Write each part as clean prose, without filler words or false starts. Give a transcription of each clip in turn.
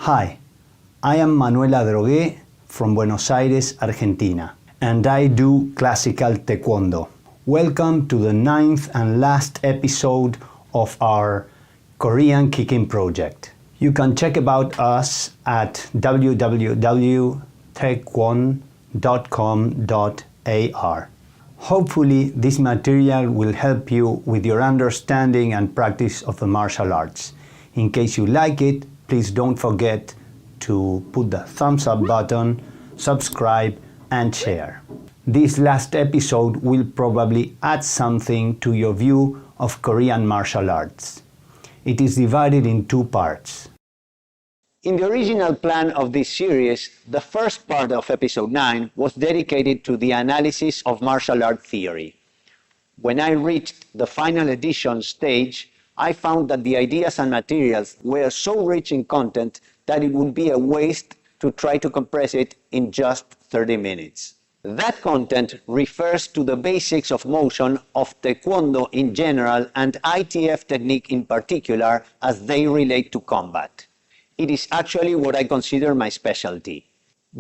Hi, I am Manuel Adrogué from Buenos Aires, Argentina, and I do classical taekwondo. Welcome to the 9th and last episode of our Korean kicking project. You can check about us at www.taekwon.com.ar. Hopefully this material will help you with your understanding and practice of the martial arts. In case you like it, please don't forget to put the thumbs up button, subscribe, and share. This last episode will probably add something to your view of Korean martial arts. It is divided in two parts. In the original plan of this series, the first part of episode 9 was dedicated to the analysis of martial art theory. When I reached the final edition stage, I found that the ideas and materials were so rich in content that it would be a waste to try to compress it in just 30 minutes. That content refers to the basics of motion of Taekwondo in general and ITF technique in particular as they relate to combat. It is actually what I consider my specialty.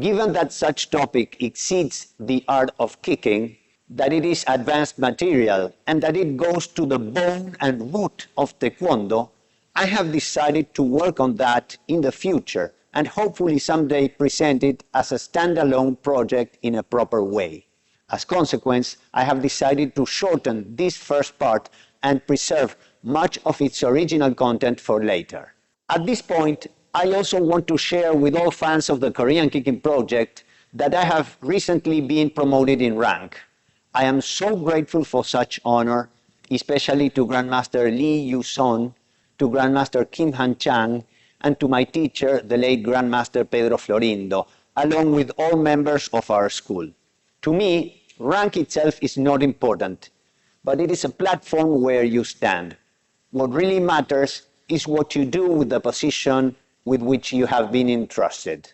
Given that such topic exceeds the art of kicking, that it is advanced material, and that it goes to the bone and root of Taekwondo, I have decided to work on that in the future and hopefully someday present it as a standalone project in a proper way. As a consequence, I have decided to shorten this first part and preserve much of its original content for later. At this point, I also want to share with all fans of the Korean Kicking Project that I have recently been promoted in rank. I am so grateful for such honor, especially to Grandmaster Lee Yu-son, to Grandmaster Kim Han-chang, and to my teacher, the late Grandmaster Pedro Florindo, along with all members of our school. To me, rank itself is not important, but it is a platform where you stand. What really matters is what you do with the position with which you have been entrusted.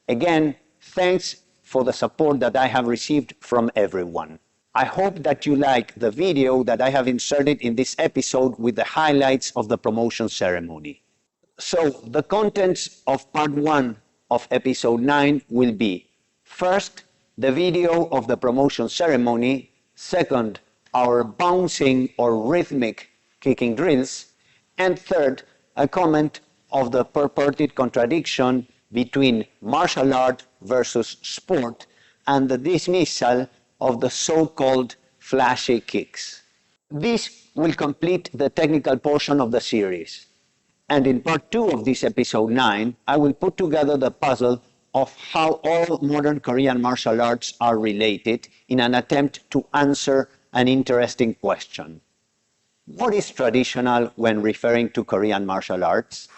Again, thanks for the support that I have received from everyone. I hope that you like the video that I have inserted in this episode with the highlights of the promotion ceremony. So, the contents of part 1 of episode 9 will be: first, the video of the promotion ceremony; second, our bouncing or rhythmic kicking drills; and third, a comment of the purported contradiction between martial art versus sport and the dismissal of the so-called flashy kicks. This will complete the technical portion of the series. And in part 2 of this episode 9, I will put together the puzzle of how all modern Korean martial arts are related in an attempt to answer an interesting question. What is traditional when referring to Korean martial arts?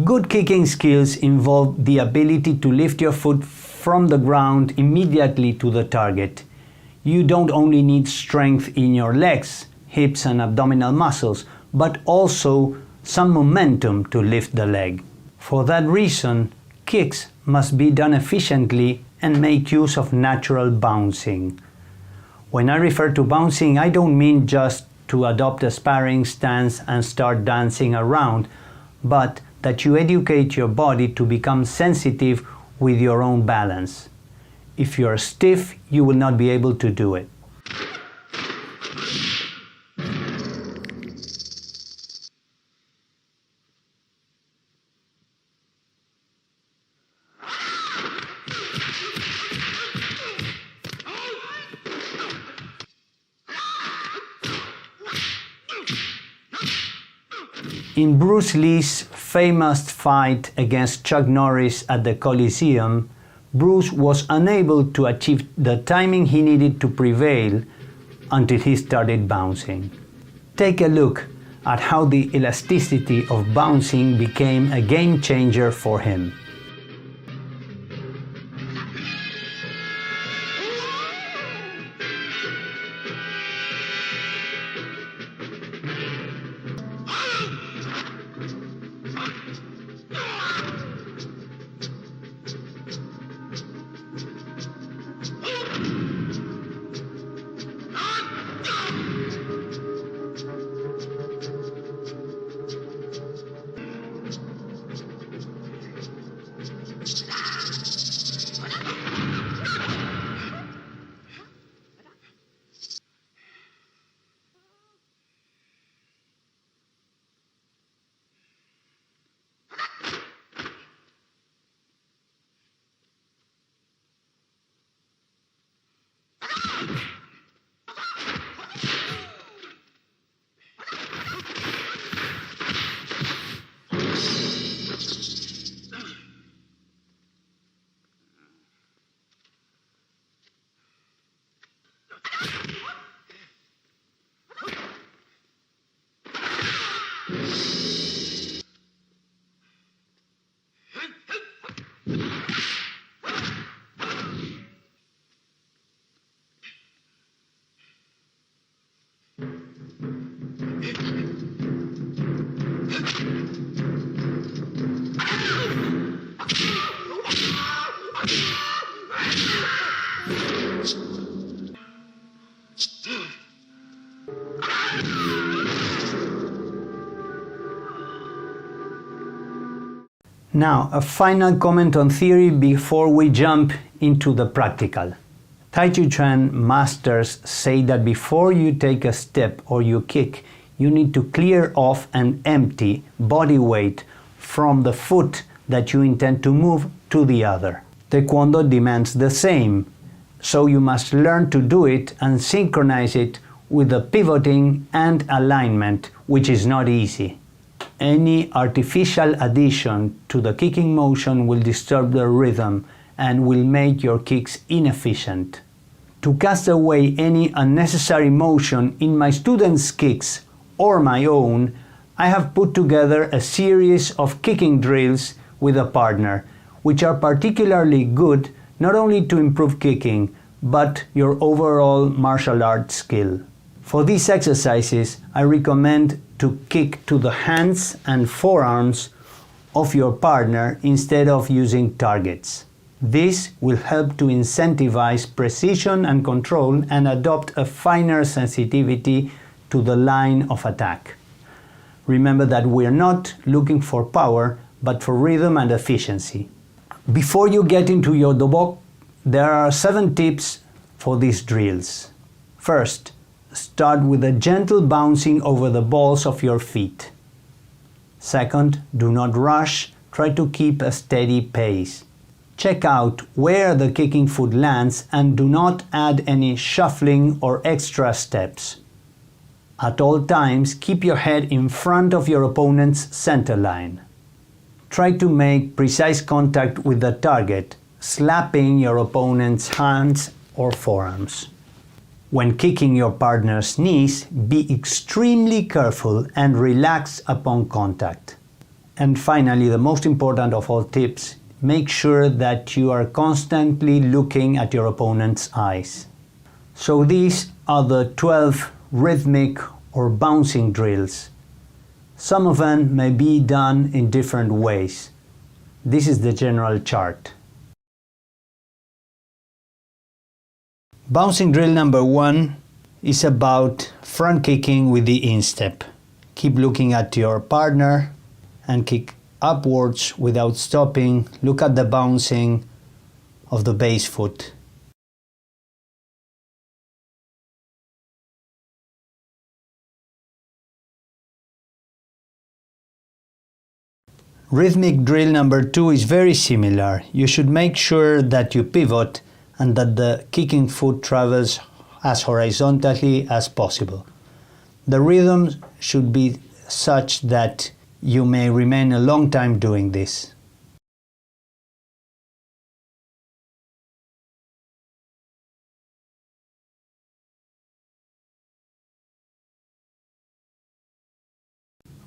Good kicking skills involve the ability to lift your foot from the ground immediately to the target. You don't only need strength in your legs, hips and abdominal muscles, but also some momentum to lift the leg. For that reason, kicks must be done efficiently and make use of natural bouncing. When I refer to bouncing, I don't mean just to adopt a sparring stance and start dancing around, but that you educate your body to become sensitive with your own balance. If you are stiff, you will not be able to do it. In Bruce Lee's famous fight against Chuck Norris at the Coliseum, Bruce was unable to achieve the timing he needed to prevail until he started bouncing. Take a look at how the elasticity of bouncing became a game changer for him. Now, a final comment on theory before we jump into the practical. Tai Chi Chuan masters say that before you take a step or you kick, you need to clear off and empty body weight from the foot that you intend to move to the other. Taekwondo demands the same, so you must learn to do it and synchronize it with the pivoting and alignment, which is not easy. Any artificial addition to the kicking motion will disturb the rhythm and will make your kicks inefficient. To cast away any unnecessary motion in my students' kicks or my own, I have put together a series of kicking drills with a partner, which are particularly good not only to improve kicking, but your overall martial arts skill. For these exercises, I recommend to kick to the hands and forearms of your partner instead of using targets. This will help to incentivize precision and control and adopt a finer sensitivity to the line of attack. Remember that we're not looking for power, but for rhythm and efficiency. Before you get into your dobok, there are 7 tips for these drills. First, start with a gentle bouncing over the balls of your feet. Second, do not rush, try to keep a steady pace. Check out where the kicking foot lands and do not add any shuffling or extra steps. At all times, keep your head in front of your opponent's center line. Try to make precise contact with the target, slapping your opponent's hands or forearms. When kicking your partner's knees, be extremely careful and relax upon contact. And finally, the most important of all tips, make sure that you are constantly looking at your opponent's eyes. So these are the 12 rhythmic or bouncing drills. Some of them may be done in different ways. This is the general chart. Bouncing drill number 1 is about front kicking with the instep. Keep looking at your partner and kick upwards without stopping. Look at the bouncing of the base foot. Rhythmic drill number 2 is very similar. You should make sure that you pivot and that the kicking foot travels as horizontally as possible. The rhythm should be such that you may remain a long time doing this.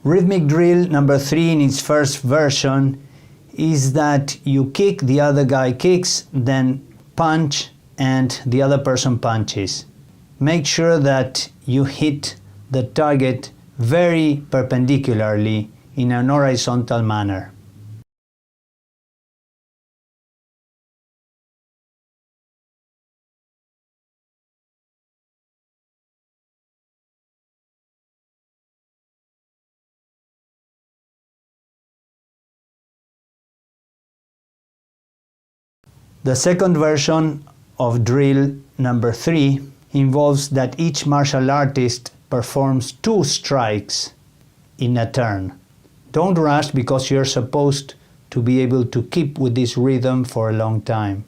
Rhythmic drill number 3 in its first version is that you kick, the other guy kicks, then punch and the other person punches. Make sure that you hit the target very perpendicularly in an horizontal manner. The second version of drill number 3 involves that each martial artist performs 2 strikes in a turn. Don't rush because you're supposed to be able to keep with this rhythm for a long time.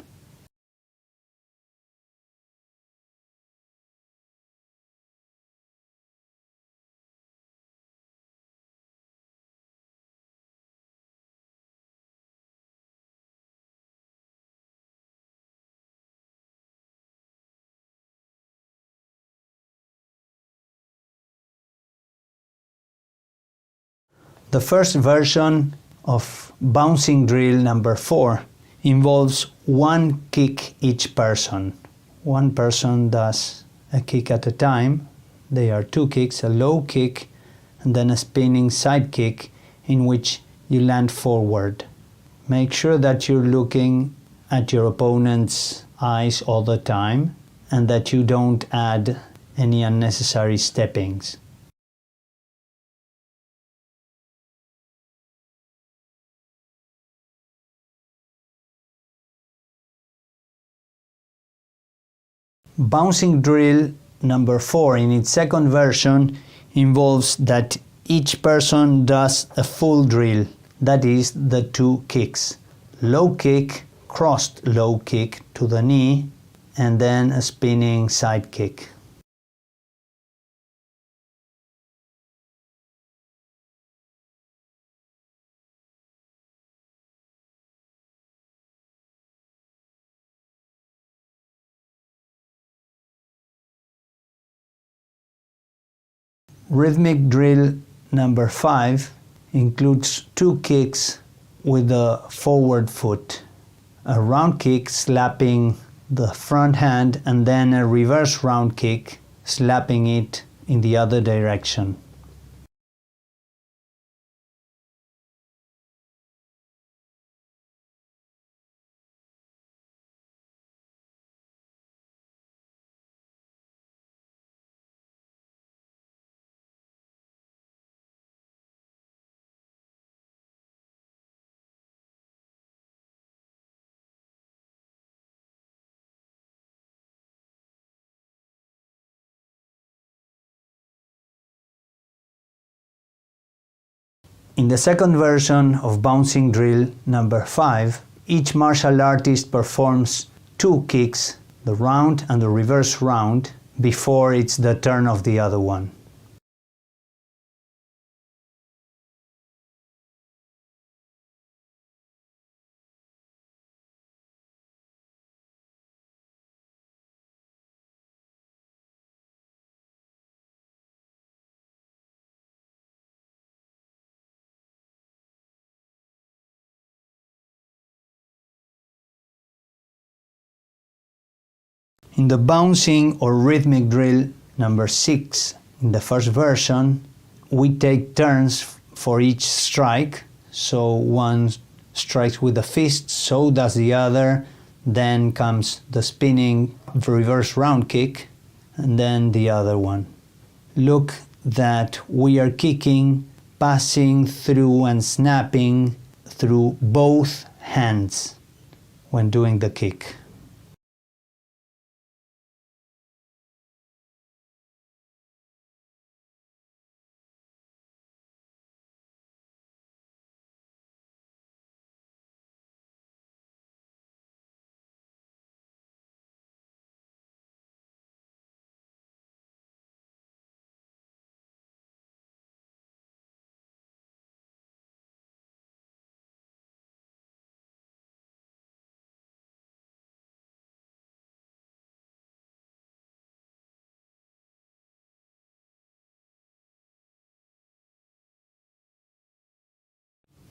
The first version of bouncing drill number 4 involves 1 kick each person. One person does a kick at a time. There are 2 kicks, a low kick and then a spinning side kick in which you land forward. Make sure that you're looking at your opponent's eyes all the time and that you don't add any unnecessary steppings. Bouncing drill number 4 in its second version involves that each person does a full drill, that is the 2 kicks. Low kick, crossed low kick to the knee and then a spinning side kick. Rhythmic drill number 5 includes 2 kicks with the forward foot, a round kick slapping the front hand and then a reverse round kick slapping it in the other direction. In the second version of bouncing drill number 5, each martial artist performs 2 kicks, the round and the reverse round, before it's the turn of the other one. In the bouncing or rhythmic drill number 6, in the first version, we take turns for each strike. So one strikes with the fist, so does the other, then comes the spinning reverse round kick, and then the other one. Look that we are kicking, passing through and snapping through both hands when doing the kick.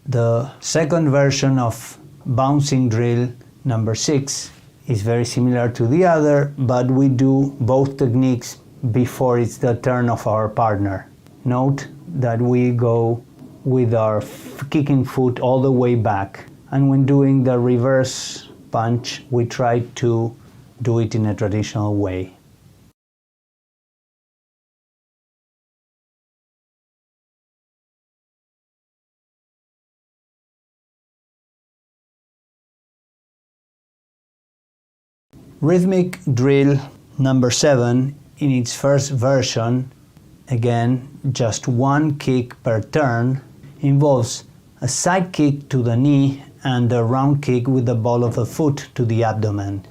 The second version of bouncing drill number 6 is very similar to the other, but we do both techniques before it's the turn of our partner. Note that we go with our kicking foot all the way back, and when doing the reverse punch, we try to do it in a traditional way. Rhythmic drill number 7, in its first version, again just one kick per turn, involves a side kick to the knee and a round kick with the ball of the foot to the abdomen.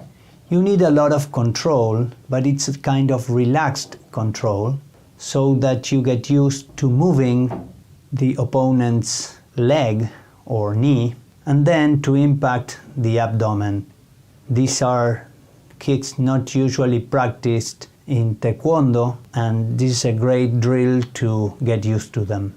You need a lot of control, but it's a kind of relaxed control, so that you get used to moving the opponent's leg or knee and then to impact the abdomen. These are kicks not usually practiced in Taekwondo, and this is a great drill to get used to them.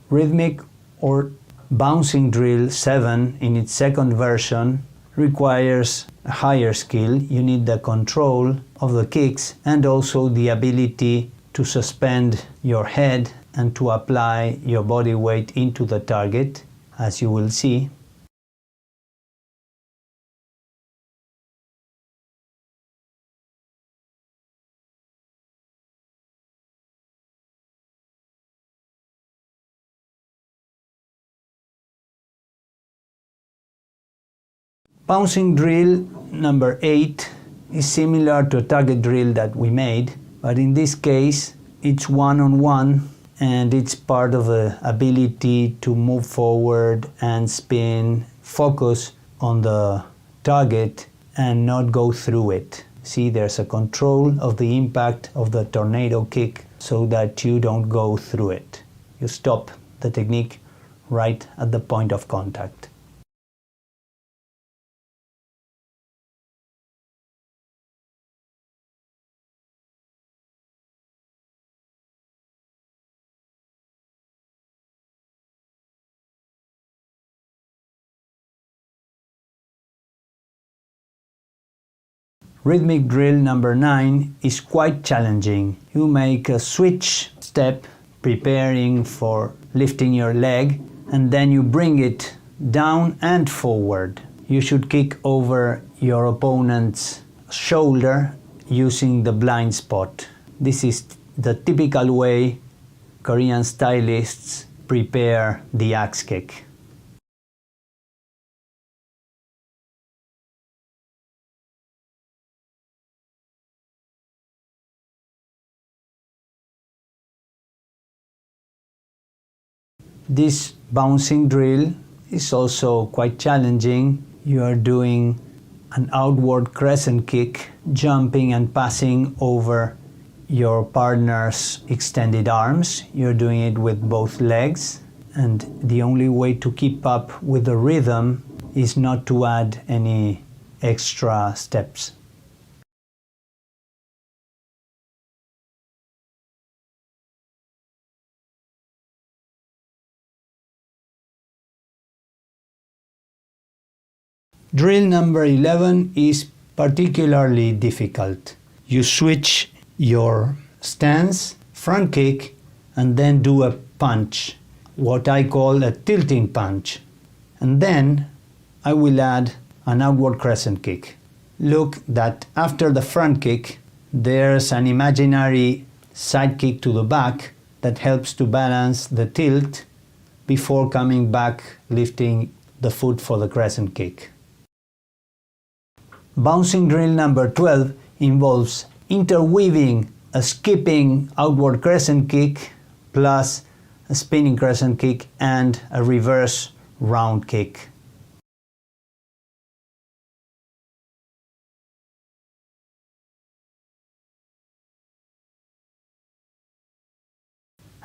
Rhythmic or bouncing drill 7, in its second version, requires a higher skill. You need the control of the kicks and also the ability to suspend your head and to apply your body weight into the target, as you will see. Bouncing drill number 8 is similar to a target drill that we made, but in this case it's one-on-one and it's part of the ability to move forward and spin, focus on the target and not go through it. See, there's a control of the impact of the tornado kick so that you don't go through it. You stop the technique right at the point of contact. Rhythmic drill number 9 is quite challenging. You make a switch step, preparing for lifting your leg, and then you bring it down and forward. You should kick over your opponent's shoulder using the blind spot. This is the typical way Korean stylists prepare the axe kick. This bouncing drill is also quite challenging. You are doing an outward crescent kick, jumping and passing over your partner's extended arms. You're doing it with both legs, and the only way to keep up with the rhythm is not to add any extra steps. Drill number 11 is particularly difficult. You switch your stance, front kick, and then do a punch, what I call a tilting punch. And then I will add an outward crescent kick. Look that after the front kick, there's an imaginary side kick to the back that helps to balance the tilt before coming back, lifting the foot for the crescent kick. Bouncing drill number 12 involves interweaving a skipping outward crescent kick plus a spinning crescent kick and a reverse round kick.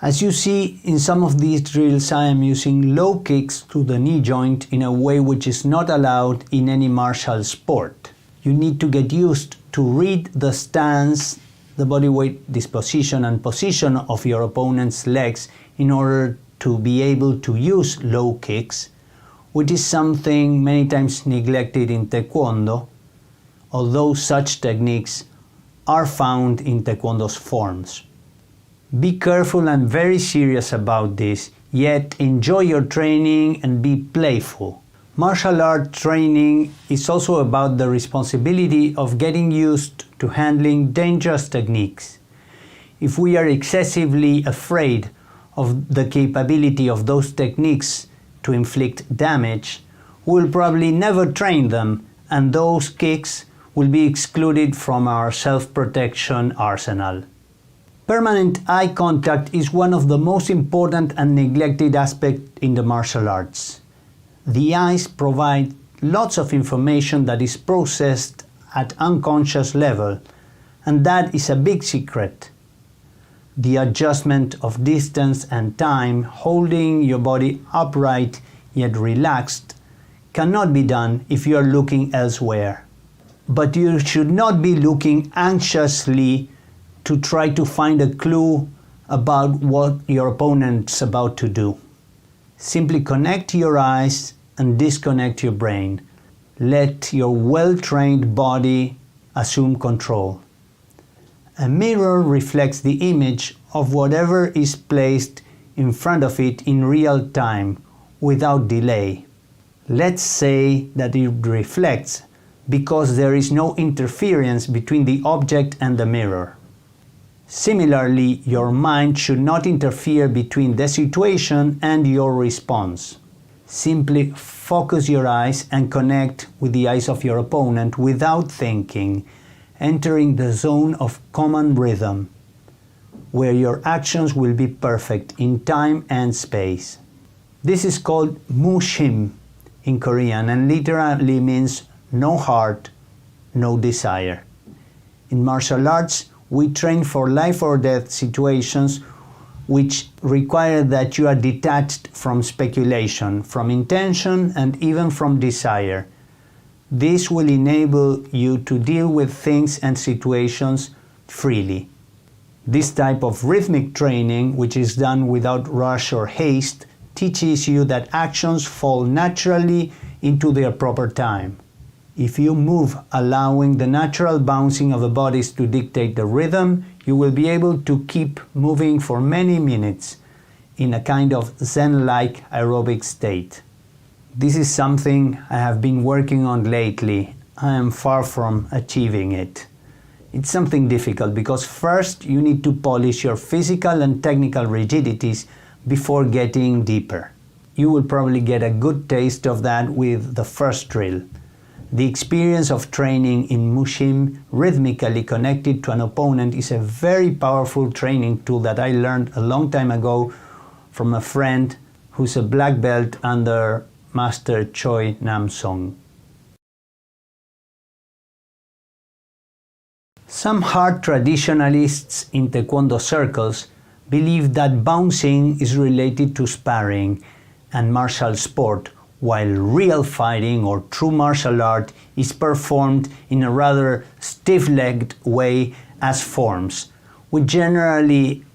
As you see in some of these drills, I am using low kicks to the knee joint in a way which is not allowed in any martial sport. You need to get used to read the stance, the body weight disposition and position of your opponent's legs in order to be able to use low kicks, which is something many times neglected in Taekwondo, although such techniques are found in Taekwondo's forms. Be careful and very serious about this, yet enjoy your training and be playful. Martial art training is also about the responsibility of getting used to handling dangerous techniques. If we are excessively afraid of the capability of those techniques to inflict damage, we will probably never train them, and those kicks will be excluded from our self-protection arsenal. Permanent eye contact is one of the most important and neglected aspects in the martial arts. The eyes provide lots of information that is processed at unconscious level, and that is a big secret. The adjustment of distance and time, holding your body upright yet relaxed, cannot be done if you are looking elsewhere. But you should not be looking anxiously to try to find a clue about what your opponent's about to do. Simply connect your eyes and disconnect your brain. Let your well-trained body assume control. A mirror reflects the image of whatever is placed in front of it in real time, without delay. Let's say that it reflects because there is no interference between the object and the mirror. Similarly, your mind should not interfere between the situation and your response. Simply focus your eyes and connect with the eyes of your opponent without thinking, entering the zone of common rhythm, where your actions will be perfect in time and space. This is called mushim in Korean and literally means no heart, no desire. In martial arts, we train for life or death situations which require that you are detached from speculation, from intention, and even from desire. This will enable you to deal with things and situations freely. This type of rhythmic training, which is done without rush or haste, teaches you that actions fall naturally into their proper time. If you move allowing the natural bouncing of the bodies to dictate the rhythm, you will be able to keep moving for many minutes in a kind of Zen-like aerobic state. This is something I have been working on lately. I am far from achieving it. It's something difficult because first you need to polish your physical and technical rigidities before getting deeper. You will probably get a good taste of that with the first drill. The experience of training in mushim rhythmically connected to an opponent is a very powerful training tool that I learned a long time ago from a friend who's a black belt under Master Choi Nam-song. Some hard traditionalists in Taekwondo circles believe that bouncing is related to sparring and martial sport, while real fighting or true martial art is performed in a rather stiff-legged way as forms, which generally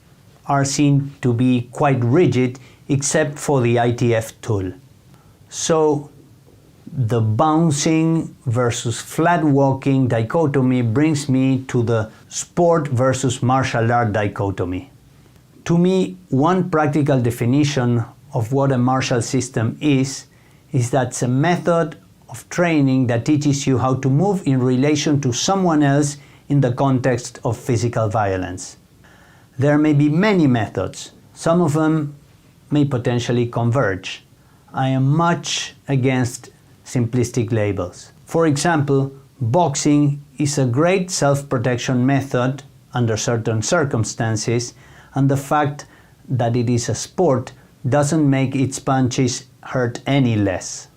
are seen to be quite rigid except for the ITF tool. So The bouncing versus flat walking dichotomy brings me to the sport versus martial art dichotomy. To me, one practical definition of what a martial system is that it's a method of training that teaches you how to move in relation to someone else in the context of physical violence. There may be many methods. Some of them may potentially converge. I am much against simplistic labels. For example, boxing is a great self-protection method under certain circumstances, and the fact that it is a sport doesn't make its punches hurt any less.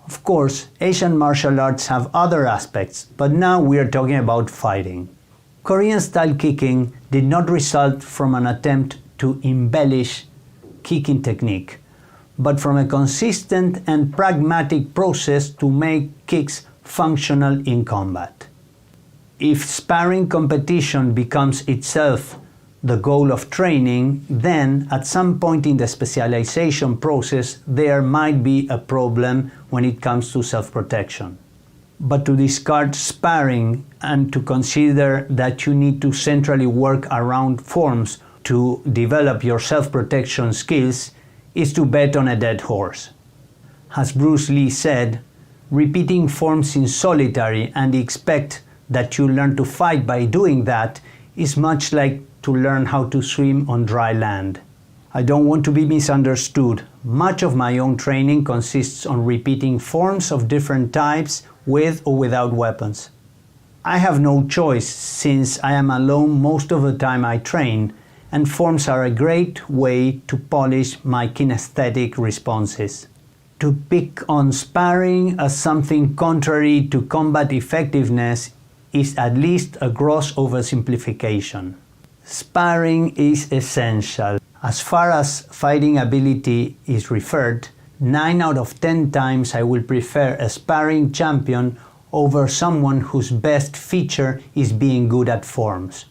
Of course, Asian martial arts have other aspects, but now we are talking about fighting. Korean-style kicking did not result from an attempt to embellish kicking technique, but from a consistent and pragmatic process to make kicks functional in combat. If sparring competition becomes itself the goal of training, then at some point in the specialization process there might be a problem when it comes to self-protection. But to discard sparring and to consider that you need to centrally work around forms to develop your self-protection skills is to bet on a dead horse. As Bruce Lee said, repeating forms in solitary and expect that you learn to fight by doing that is much like to learn how to swim on dry land. I don't want to be misunderstood. Much of my own training consists on repeating forms of different types with or without weapons. I have no choice since I am alone most of the time I train, and forms are a great way to polish my kinesthetic responses. To pick on sparring as something contrary to combat effectiveness is at least a gross oversimplification. Sparring is essential. As far as fighting ability is referred, 9 out of 10 times I will prefer a sparring champion over someone whose best feature is being good at forms.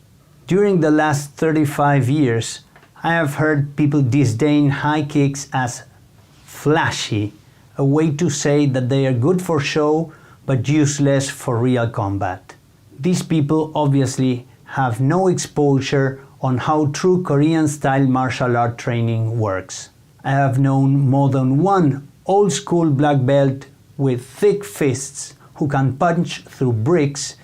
During the last 35 years, I have heard people disdain high kicks as flashy, a way to say that they are good for show but useless for real combat. These people obviously have no exposure on how true Korean-style martial art training works. I have known more than one old-school black belt with thick fists who can punch through bricks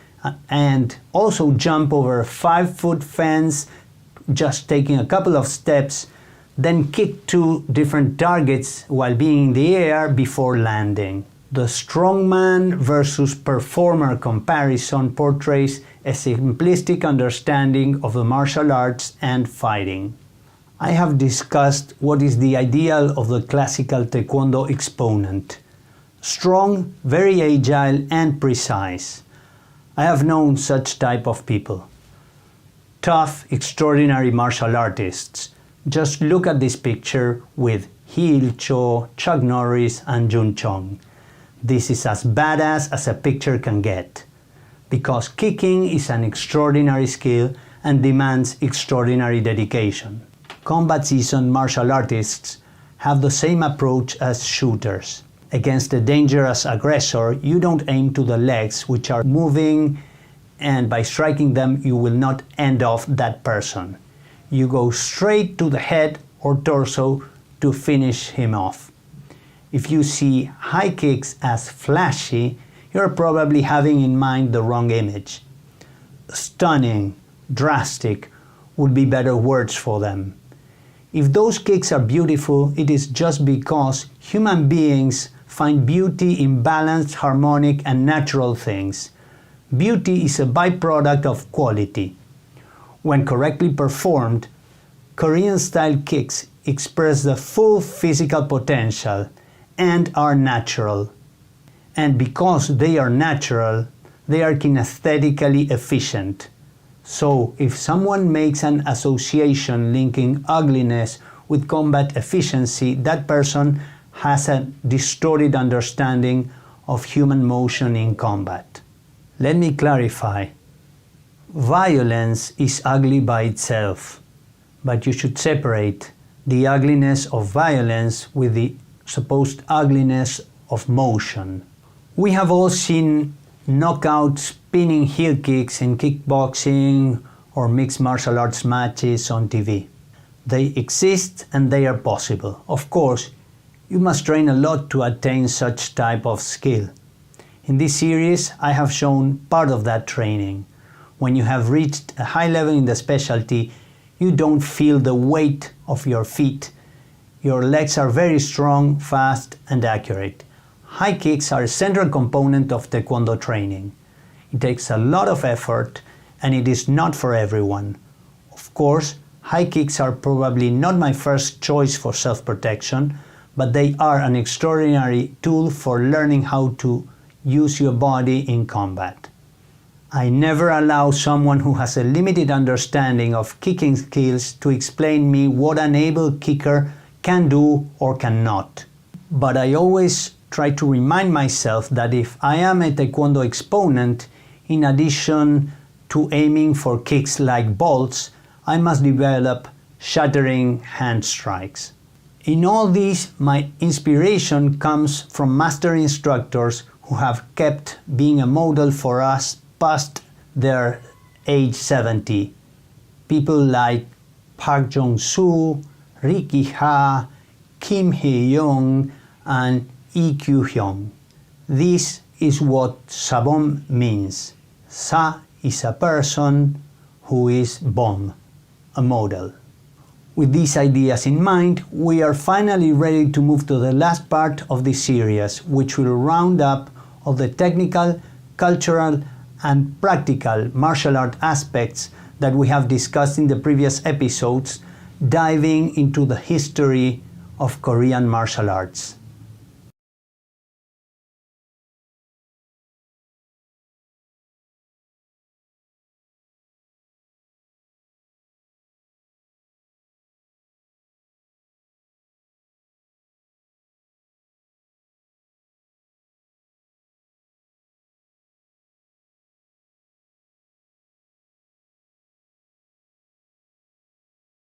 and also jump over a 5-foot fence just taking a couple of steps, then kick 2 different targets while being in the air before landing. The strongman versus performer comparison portrays a simplistic understanding of the martial arts and fighting. I have discussed what is the ideal of the classical taekwondo exponent. Strong, very agile and precise. I have known such type of people. Tough, extraordinary martial artists. Just look at this picture with Hee Il-cho, Chuck Norris and Jun Chong. This is as badass as a picture can get, because kicking is an extraordinary skill and demands extraordinary dedication. Combat seasoned martial artists have the same approach as shooters. Against a dangerous aggressor, you don't aim to the legs, which are moving, and by striking them you will not end off that person. You go straight to the head or torso to finish him off. If you see high kicks as flashy, you're probably having in mind the wrong image. Stunning, drastic would be better words for them. If those kicks are beautiful, it is just because human beings find beauty in balanced, harmonic and natural things. Beauty is a byproduct of quality. When correctly performed, Korean-style kicks express the full physical potential and are natural. And because they are natural, they are kinesthetically efficient. So if someone makes an association linking ugliness with combat efficiency, that person has a distorted understanding of human motion in combat. Let me clarify. Violence is ugly by itself, but you should separate the ugliness of violence with the supposed ugliness of motion. We have all seen knockout spinning heel kicks in kickboxing or mixed martial arts matches on TV. They exist and they are possible. Of course, you must train a lot to attain such type of skill. In this series, I have shown part of that training. When you have reached a high level in the specialty, you don't feel the weight of your feet. Your legs are very strong, fast, and accurate. High kicks are a central component of Taekwondo training. It takes a lot of effort, and it is not for everyone. Of course, high kicks are probably not my first choice for self-protection, but they are an extraordinary tool for learning how to use your body in combat. I never allow someone who has a limited understanding of kicking skills to explain me what an able kicker can do or cannot. But I always try to remind myself that if I am a Taekwondo exponent, in addition to aiming for kicks like bolts, I must develop shattering hand strikes. In all this, my inspiration comes from master instructors who have kept being a model for us past their age 70. People like Park Jong-soo, Ricky Ha, Kim Hee-young, and Lee Kyu-hyung. This is what Sabom means. Sa is a person who is Bom, a model. With these ideas in mind, we are finally ready to move to the last part of this series, which will round up all the technical, cultural, and practical martial art aspects that we have discussed in the previous episodes, diving into the history of Korean martial arts.